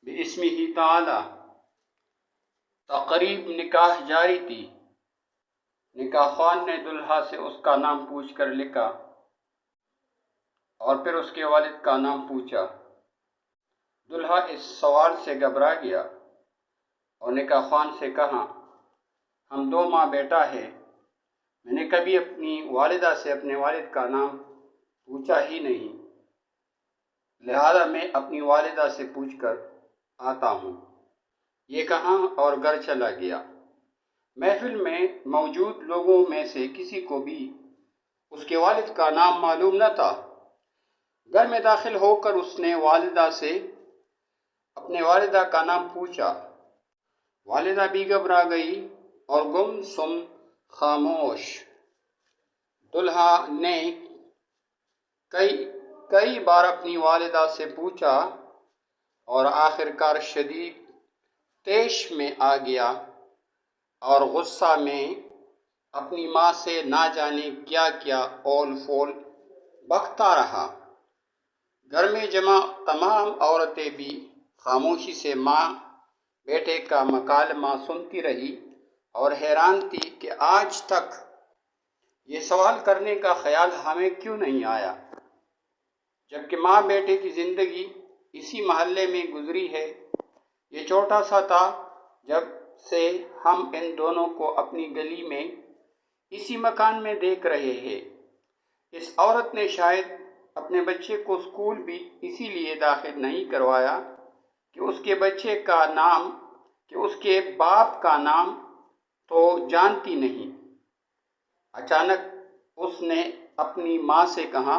باسمہ تعالی تقریب نکاح جاری تھی۔ نکاح خوان نے دلہا سے اس کا نام پوچھ کر لکھا اور پھر اس کے والد کا نام پوچھا۔ دلہا اس سوال سے گھبرا گیا اور نکاح خوان سے کہا، ہم دو ماں بیٹا ہے، میں نے کبھی اپنی والدہ سے اپنے والد کا نام پوچھا ہی نہیں، لہذا میں اپنی والدہ سے پوچھ کر آتا ہوں۔ یہ کہا اور گھر چلا گیا۔ محفل میں موجود لوگوں میں سے کسی کو بھی اس کے والد کا نام معلوم نہ تھا۔ گھر میں داخل ہو کر اس نے والدہ سے اپنے والدہ کا نام پوچھا۔ والدہ بھی گھبرا گئی اور گم سم خاموش۔ دلہا نے کئی بار اپنی والدہ سے پوچھا اور آخر کار شدید طیش میں آ گیا اور غصہ میں اپنی ماں سے نہ جانے کیا کیا اول فول بکتا رہا۔ گھر میں جمع تمام عورتیں بھی خاموشی سے ماں بیٹے کا مکالمہ سنتی رہی اور حیران تھی کہ آج تک یہ سوال کرنے کا خیال ہمیں کیوں نہیں آیا، جبکہ ماں بیٹے کی زندگی اسی محلے میں گزری ہے۔ یہ چھوٹا سا تھا جب سے ہم ان دونوں کو اپنی گلی میں اسی مکان میں دیکھ رہے ہیں۔ اس عورت نے شاید اپنے بچے کو اسکول بھی اسی لیے داخل نہیں کروایا کہ اس کے بچے کا نام کہ اس کے باپ کا نام تو جانتی نہیں۔ اچانک اس نے اپنی ماں سے کہا،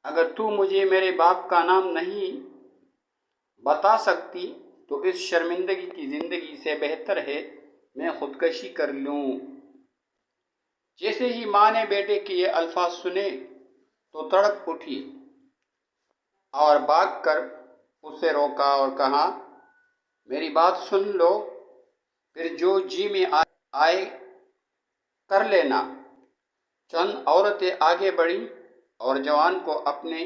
اگر تو مجھے میرے باپ کا نام نہیں بتا سکتی تو اس شرمندگی کی زندگی سے بہتر ہے میں خودکشی کر لوں۔ جیسے ہی ماں نے بیٹے کے یہ الفاظ سنے تو تڑپ اٹھی اور بھاگ کر اسے روکا اور کہا، میری بات سن لو، پھر جو جی میں آئے کر لینا۔ چند عورتیں آگے بڑھیں اور جوان کو اپنے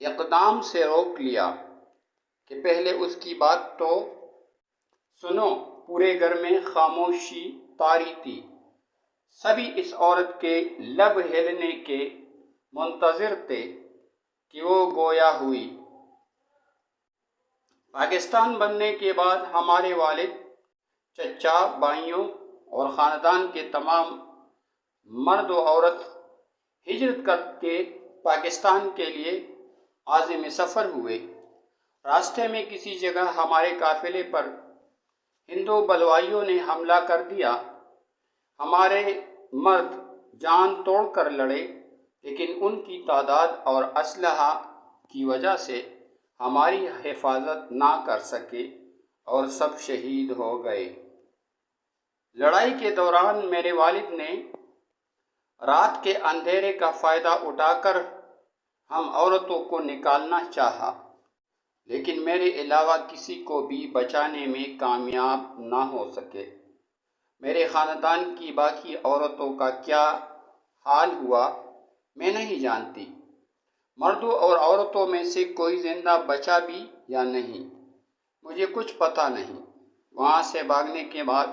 اقدام سے روک لیا کہ پہلے اس کی بات تو سنو۔ پورے گھر میں خاموشی طاری تھی۔ سبھی اس عورت کے لب ہلنے کے منتظر تھے کہ وہ گویا ہوئی۔ پاکستان بننے کے بعد ہمارے والد، چچا، بھائیوں اور خاندان کے تمام مرد و عورت ہجرت کر کے پاکستان کے لیے عازم سفر ہوئے۔ راستے میں کسی جگہ ہمارے قافلے پر ہندو بلوائیوں نے حملہ کر دیا۔ ہمارے مرد جان توڑ کر لڑے، لیکن ان کی تعداد اور اسلحہ کی وجہ سے ہماری حفاظت نہ کر سکے اور سب شہید ہو گئے۔ لڑائی کے دوران میرے والد نے رات کے اندھیرے کا فائدہ اٹھا کر ہم عورتوں کو نکالنا چاہا، لیکن میرے علاوہ کسی کو بھی بچانے میں کامیاب نہ ہو سکے۔ میرے خاندان کی باقی عورتوں کا کیا حال ہوا میں نہیں جانتی۔ مردوں اور عورتوں میں سے کوئی زندہ بچا بھی یا نہیں، مجھے کچھ پتہ نہیں۔ وہاں سے بھاگنے کے بعد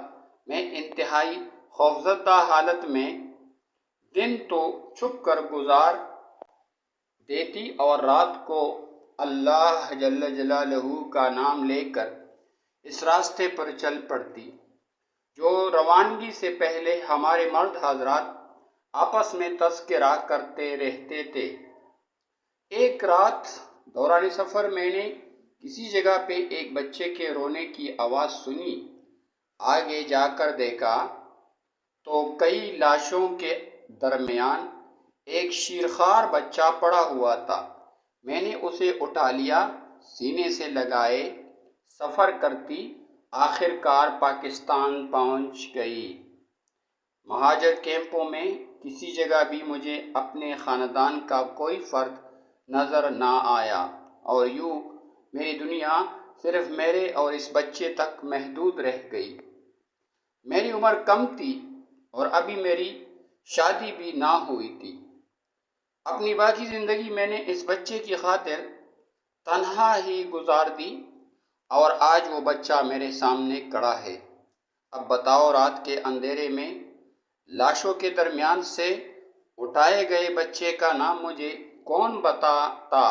میں انتہائی خوفزدہ حالت میں دن تو چھپ کر گزار دیتی اور رات کو اللہ جل جلالہ کا نام لے کر اس راستے پر چل پڑتی جو روانگی سے پہلے ہمارے مرد حضرات آپس میں تذکرہ کرتے رہتے تھے۔ ایک رات دوران سفر میں نے کسی جگہ پہ ایک بچے کے رونے کی آواز سنی۔ آگے جا کر دیکھا تو کئی لاشوں کے درمیان ایک شیرخوار بچہ پڑا ہوا تھا۔ میں نے اسے اٹھا لیا، سینے سے لگائے، سفر کرتی آخر کار پاکستان پہنچ گئی۔ مہاجر کیمپوں میں کسی جگہ بھی مجھے اپنے خاندان کا کوئی فرد نظر نہ آیا اور یوں میری دنیا صرف میرے اور اس بچے تک محدود رہ گئی۔ میری عمر کم تھی اور ابھی میری شادی بھی نہ ہوئی تھی۔ اپنی باقی زندگی میں نے اس بچے کی خاطر تنہا ہی گزار دی اور آج وہ بچہ میرے سامنے کھڑا ہے۔ اب بتاؤ، رات کے اندھیرے میں لاشوں کے درمیان سے اٹھائے گئے بچے کا نام مجھے کون بتاتا؟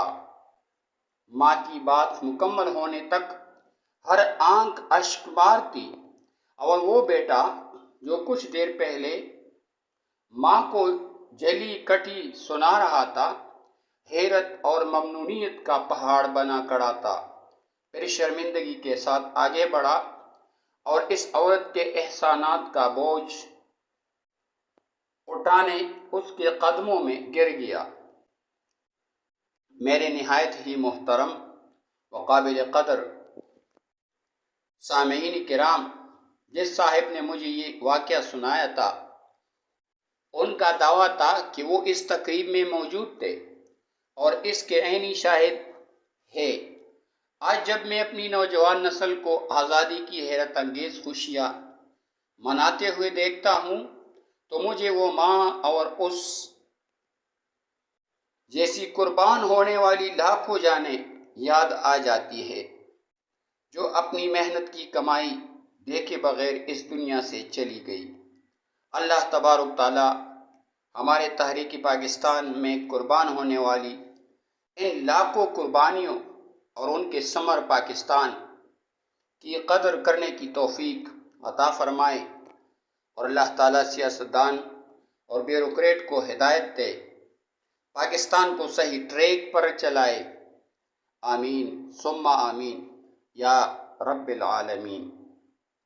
ماں کی بات مکمل ہونے تک ہر آنکھ اشک مارتی، اور وہ بیٹا جو کچھ دیر پہلے ماں کو جلی کٹی سنا رہا تھا، حیرت اور ممنونیت کا پہاڑ بنا کھڑا تھا۔ پھر شرمندگی کے ساتھ آگے بڑھا اور اس عورت کے احسانات کا بوجھ اٹھانے اس کے قدموں میں گر گیا۔ میرے نہایت ہی محترم و قابل قدر سامعین کرام، جس صاحب نے مجھے یہ واقعہ سنایا تھا، ان کا دعویٰ تھا کہ وہ اس تقریب میں موجود تھے اور اس کے عینی شاہد ہے۔ آج جب میں اپنی نوجوان نسل کو آزادی کی حیرت انگیز خوشیاں مناتے ہوئے دیکھتا ہوں تو مجھے وہ ماں اور اس جیسی قربان ہونے والی لاکھوں جانیں یاد آ جاتی ہے، جو اپنی محنت کی کمائی دیکھے بغیر اس دنیا سے چلی گئی۔ اللہ تبارک تعالی ہمارے تحریک پاکستان میں قربان ہونے والی ان لاکھوں قربانیوں اور ان کے ثمر پاکستان کی قدر کرنے کی توفیق عطا فرمائے، اور اللہ تعالیٰ سیاستدان اور بیوروکریٹ کو ہدایت دے، پاکستان کو صحیح ٹریک پر چلائے۔ آمین ثم آمین یا رب العالمین۔